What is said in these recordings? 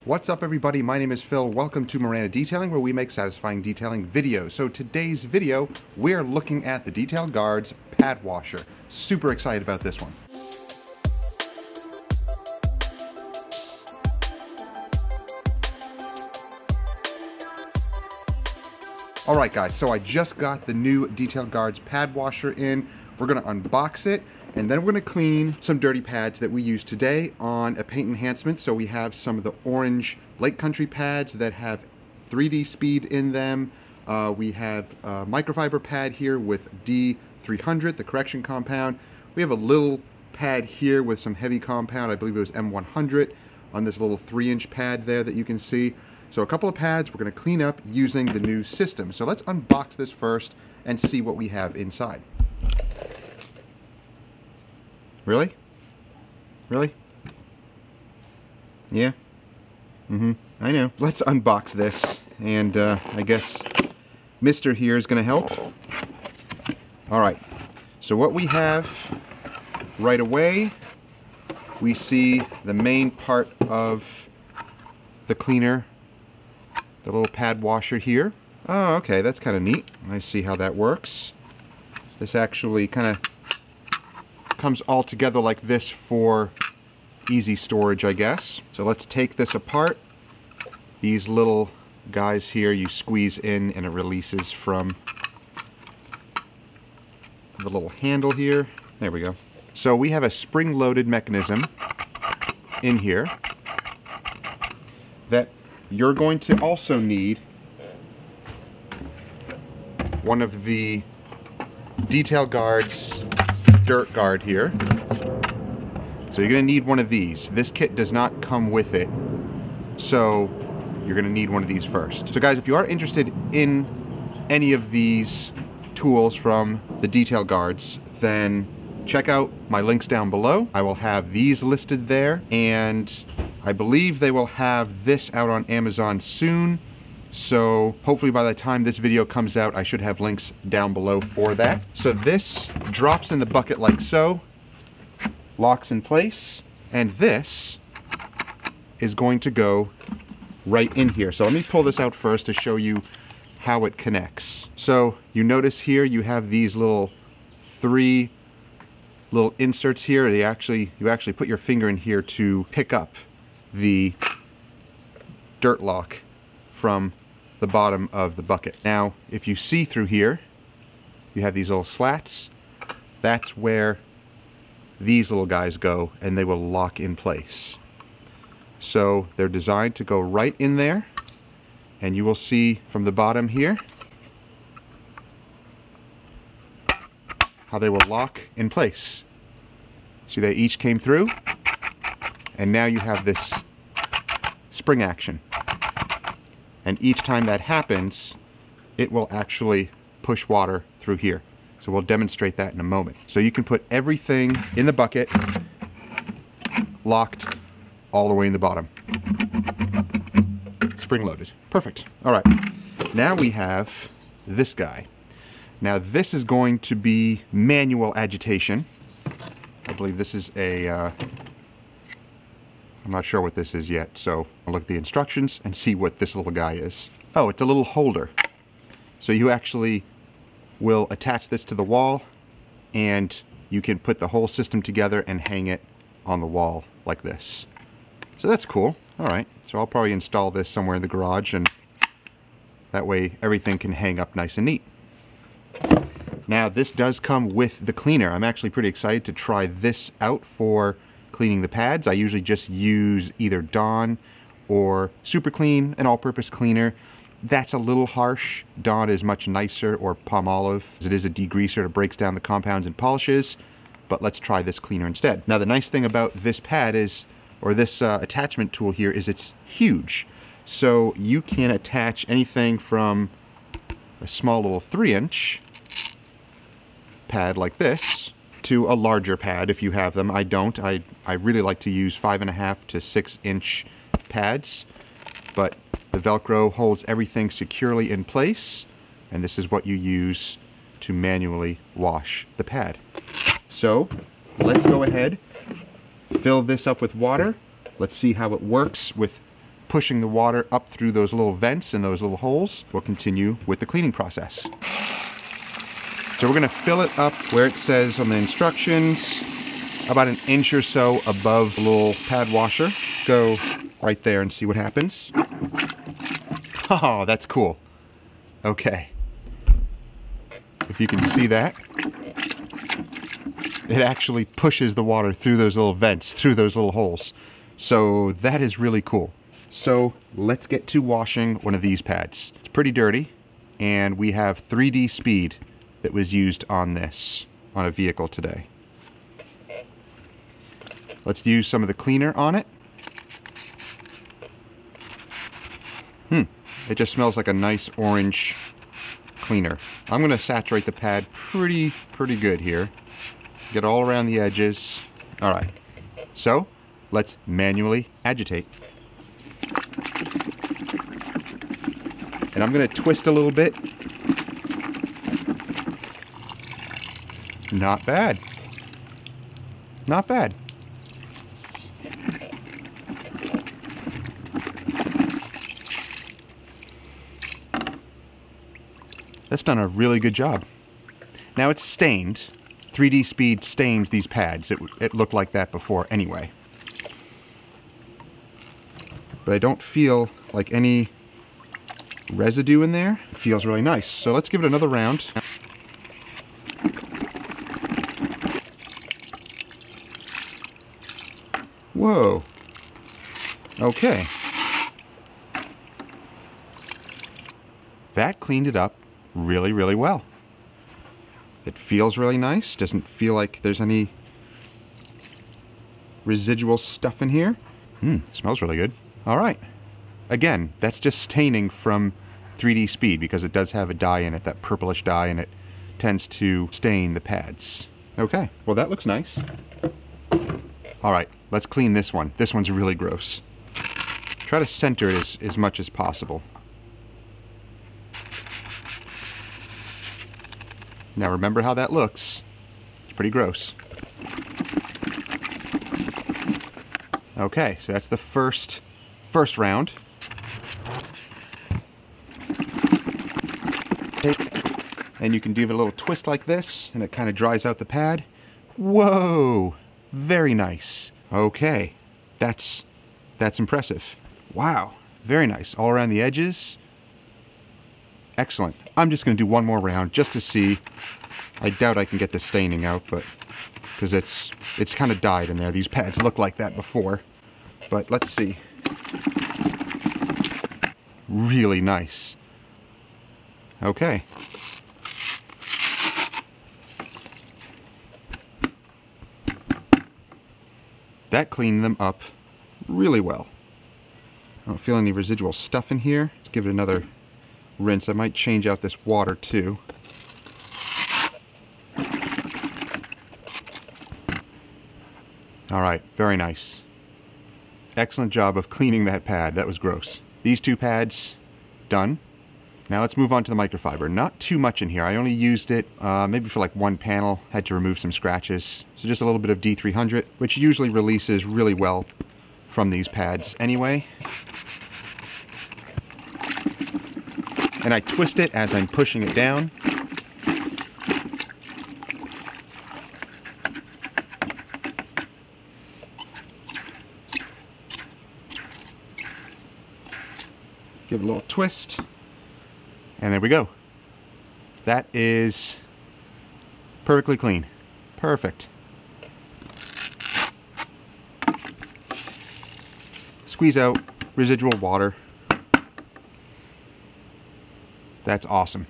What's up everybody, my name is Phil. Welcome to Miranda Detailing, where we make satisfying detailing videos. So today's video, we're looking at the Detail Guardz pad washer. Super excited about this one. Alright guys, so I just got the new Detail Guardz pad washer in. We're going to unbox it, and then we're going to clean some dirty pads that we use today on a paint enhancement. So we have some of the orange Lake Country pads that have 3D speed in them. We have a microfiber pad here with D300, the correction compound. We have a little pad here with some heavy compound. I believe it was M100 on this little 3-inch pad there that you can see. So a couple of pads we're going to clean up using the new system. So let's unbox this first and see what we have inside. Really? Really? Yeah? I know. Let's unbox this, and I guess Mr. here is going to help. Alright, so what we have right away, we see the main part of the cleaner, the little pad washer here. Oh, okay, that's kind of neat. I see how that works. This actually kind of comes all together like this for easy storage, I guess. So let's take this apart. These little guys here, you squeeze in and it releases from the little handle here. There we go. So we have a spring-loaded mechanism in here that you're going to also need one of the Detail Guardz dirt guard here. So you're going to need one of these. This kit does not come with it, so you're going to need one of these first. So guys, if you are interested in any of these tools from the Detail Guardz, then check out my links down below. I will have these listed there, and I believe they will have this out on Amazon soon. So hopefully by the time this video comes out, I should have links down below for that. So this drops in the bucket like so, locks in place, and this is going to go right in here. So let me pull this out first to show you how it connects. So you notice here you have these little 3 little inserts here. You actually put your finger in here to pick up the dirt lock from the bottom of the bucket. Now, if you see through here, you have these little slats. That's where these little guys go, and they will lock in place. So they're designed to go right in there, and you will see from the bottom here how they will lock in place. See, they each came through, and now you have this spring action. And each time that happens, it will actually push water through here. So we'll demonstrate that in a moment. So you can put everything in the bucket, locked all the way in the bottom. Spring loaded. Perfect. All right. Now we have this guy. Now this is going to be manual agitation. I believe this is a I'm not sure what this is yet, so I'll look at the instructions and see what this little guy is. Oh, it's a little holder. So you actually will attach this to the wall, and you can put the whole system together and hang it on the wall like this. So that's cool. All right, so I'll probably install this somewhere in the garage, and that way everything can hang up nice and neat. Now this does come with the cleaner. I'm actually pretty excited to try this out for cleaning the pads. I usually just use either Dawn or Super Clean, an all-purpose cleaner. That's a little harsh. Dawn is much nicer, or Palmolive, as it is a degreaser. It breaks down the compounds and polishes, but let's try this cleaner instead. Now the nice thing about this pad is, or this attachment tool here, is it's huge. So you can attach anything from a small little 3-inch pad like this to a larger pad if you have them. I don't. I really like to use 5.5 to 6-inch pads, but the Velcro holds everything securely in place, and this is what you use to manually wash the pad. So let's go ahead, fill this up with water. Let's see how it works with pushing the water up through those little vents and those little holes, we'll continue with the cleaning process. So we're going to fill it up where it says on the instructions, about an inch or so above the little pad washer. Go right there and see what happens. Oh, that's cool. Okay. If you can see that, it actually pushes the water through those little vents, through those little holes. So that is really cool. So let's get to washing one of these pads. It's pretty dirty, and we have 3D speed that was used on this, on a vehicle today. Let's use some of the cleaner on it. It just smells like a nice orange cleaner. I'm going to saturate the pad pretty good here. Get all around the edges. All right. So let's manually agitate. And I'm going to twist a little bit. Not bad. Not bad. That's done a really good job. Now it's stained. 3D speed stains these pads. It looked like that before anyway. But I don't feel like any residue in there. It feels really nice. So let's give it another round. Whoa. Okay. That cleaned it up really well. It feels really nice. Doesn't feel like there's any residual stuff in here. Smells really good. All right. Again, that's just staining from 3D speed because it does have a dye in it, that purplish dye, and it tends to stain the pads. Okay, well that looks nice. All right, let's clean this one. This one's really gross. Try to center it as much as possible. Now remember how that looks. It's pretty gross. Okay, so that's the first round. And you can give it a little twist like this, and it kind of dries out the pad. Whoa! Very nice. Okay, that's impressive. Wow, very nice. All around the edges. Excellent. I'm just going to do one more round just to see. I doubt I can get the staining out, but because it's kind of dyed in there. These pads look like that before, but let's see. Really nice. Okay. That cleaned them up really well. I don't feel any residual stuff in here. Let's give it another rinse. I might change out this water too. All right, very nice. Excellent job of cleaning that pad. That was gross. These two pads, done. Now let's move on to the microfiber. Not too much in here. I only used it maybe for like one panel. Had to remove some scratches. So just a little bit of D300, which usually releases really well from these pads anyway. And I twist it as I'm pushing it down. Give it a little twist. And there we go. That is perfectly clean. Perfect. Squeeze out residual water. That's awesome.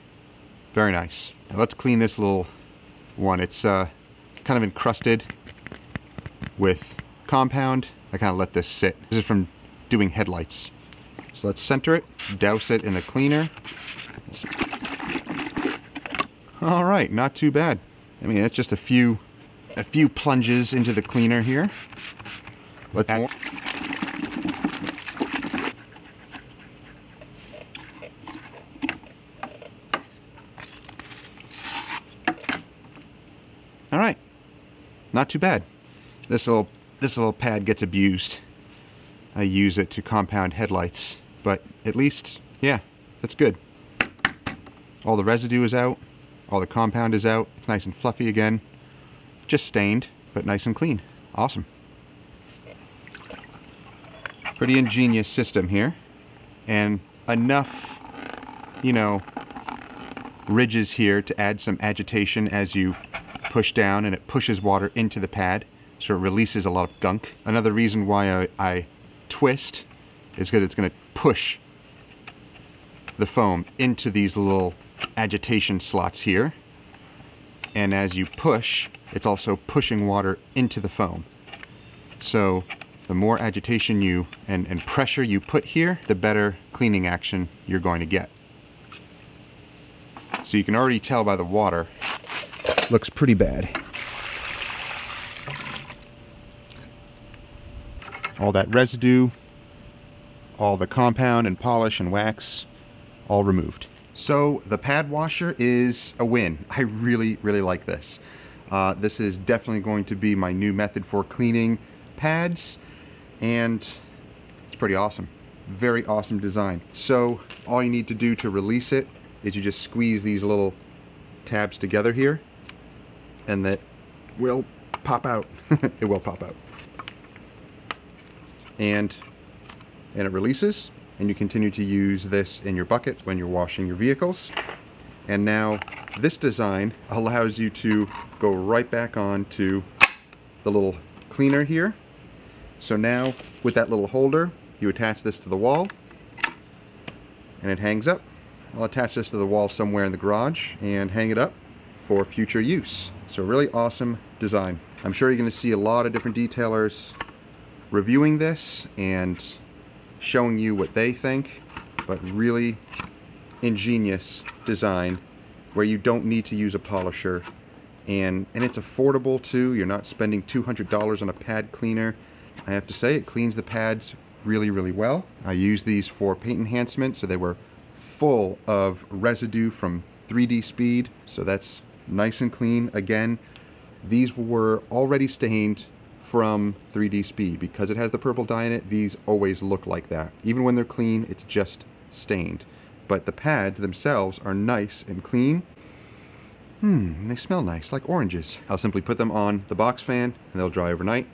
Very nice. Now let's clean this little one. It's kind of encrusted with compound. I kind of let this sit. This is from doing headlights. So let's center it, douse it in the cleaner. All right, not too bad. I mean, it's just a few plunges into the cleaner here. Let's add. All right, not too bad. This little pad gets abused. I use it to compound headlights. But at least, yeah, that's good. All the residue is out. All the compound is out. It's nice and fluffy again. Just stained, but nice and clean. Awesome. Pretty ingenious system here. And enough, you know, ridges here to add some agitation as you push down, and it pushes water into the pad, so it releases a lot of gunk. Another reason why I twist is because it's going to push the foam into these little agitation slots here, and as you push, it's also pushing water into the foam. So the more agitation you and pressure you put here, the better cleaning action you're going to get. So you can already tell by the water, looks pretty bad. All that residue, all the compound and polish and wax, all removed. So the pad washer is a win. I really, really like this. This is definitely going to be my new method for cleaning pads, and it's pretty awesome. Very awesome design. So all you need to do to release it is you just squeeze these little tabs together here, and that will pop out. It will pop out. And it releases, and you continue to use this in your bucket when you're washing your vehicles. And now this design allows you to go right back on to the little cleaner here. So now with that little holder, you attach this to the wall and it hangs up. I'll attach this to the wall somewhere in the garage and hang it up for future use. So really awesome design. I'm sure you're going to see a lot of different detailers reviewing this and showing you what they think, but really ingenious design where you don't need to use a polisher, and it's affordable too. You're not spending $200 on a pad cleaner. I have to say, it cleans the pads really, really well. I use these for paint enhancement, so they were full of residue from 3D Speed, so that's nice and clean. Again, these were already stained from 3D Speed. Because it has the purple dye in it, these always look like that. Even when they're clean, it's just stained. But the pads themselves are nice and clean. They smell nice, like oranges. I'll simply put them on the box fan and they'll dry overnight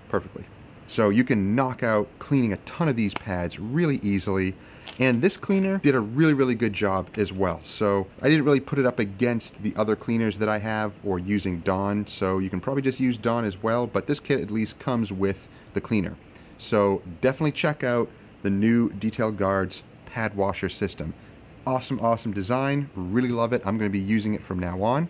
perfectly. So you can knock out cleaning a ton of these pads really easily. And this cleaner did a really, really good job as well. So I didn't really put it up against the other cleaners that I have or using Dawn. So you can probably just use Dawn as well, but this kit at least comes with the cleaner. So definitely check out the new Detail Guardz pad washer system. Awesome, awesome design. Really love it. I'm going to be using it from now on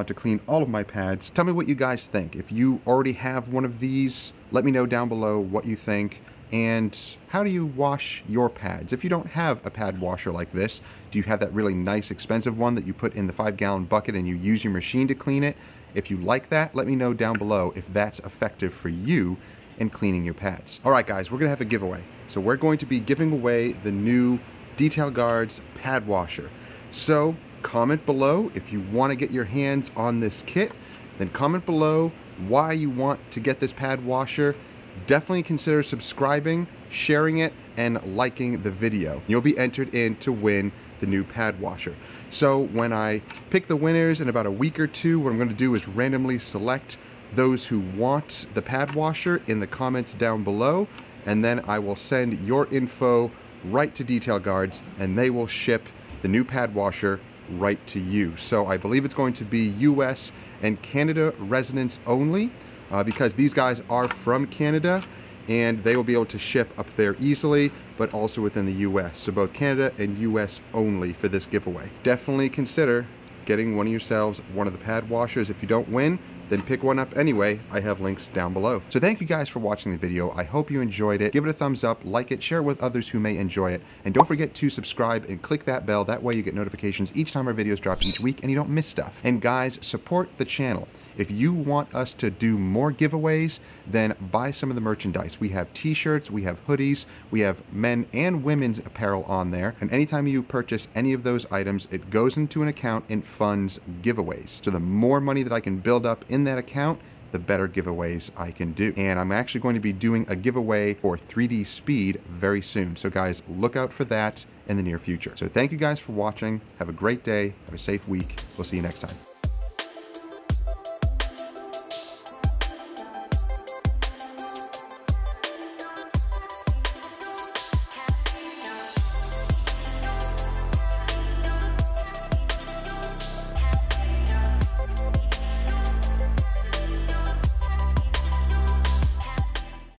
to clean all of my pads. Tell me what you guys think. If you already have one of these, let me know down below what you think. And how do you wash your pads? If you don't have a pad washer like this, do you have that really nice expensive one that you put in the 5-gallon bucket and you use your machine to clean it? If you like that, let me know down below if that's effective for you in cleaning your pads. All right, guys, we're gonna have a giveaway. So we're going to be giving away the new Detail Guardz pad washer. So comment below if you want to get your hands on this kit. Then comment below why you want to get this pad washer. Definitely consider subscribing, sharing it, and liking the video. You'll be entered in to win the new pad washer. So when I pick the winners in about a week or two, what I'm going to do is randomly select those who want the pad washer in the comments down below, and then I will send your info right to Detail Guardz, and they will ship the new pad washer right to you. So I believe it's going to be US and Canada residents only, because these guys are from Canada and they will be able to ship up there easily, but also within the US. So both Canada and US only for this giveaway. Definitely consider getting one of yourselves one of the pad washers. If you don't win, then pick one up anyway. I have links down below. So thank you guys for watching the video. I hope you enjoyed it. Give it a thumbs up, like it, share it with others who may enjoy it. And don't forget to subscribe and click that bell. That way you get notifications each time our videos drop each week and you don't miss stuff. And guys, support the channel. If you want us to do more giveaways, then buy some of the merchandise. We have t-shirts, we have hoodies, we have men and women's apparel on there. And anytime you purchase any of those items, it goes into an account and funds giveaways. So the more money that I can build up in that account, the the better giveaways I can do. And I'm actually going to be doing a giveaway for 3D Speed very soon. So guys, look out for that in the near future. So thank you guys for watching. Have a great day. Have a safe week. We'll see you next time.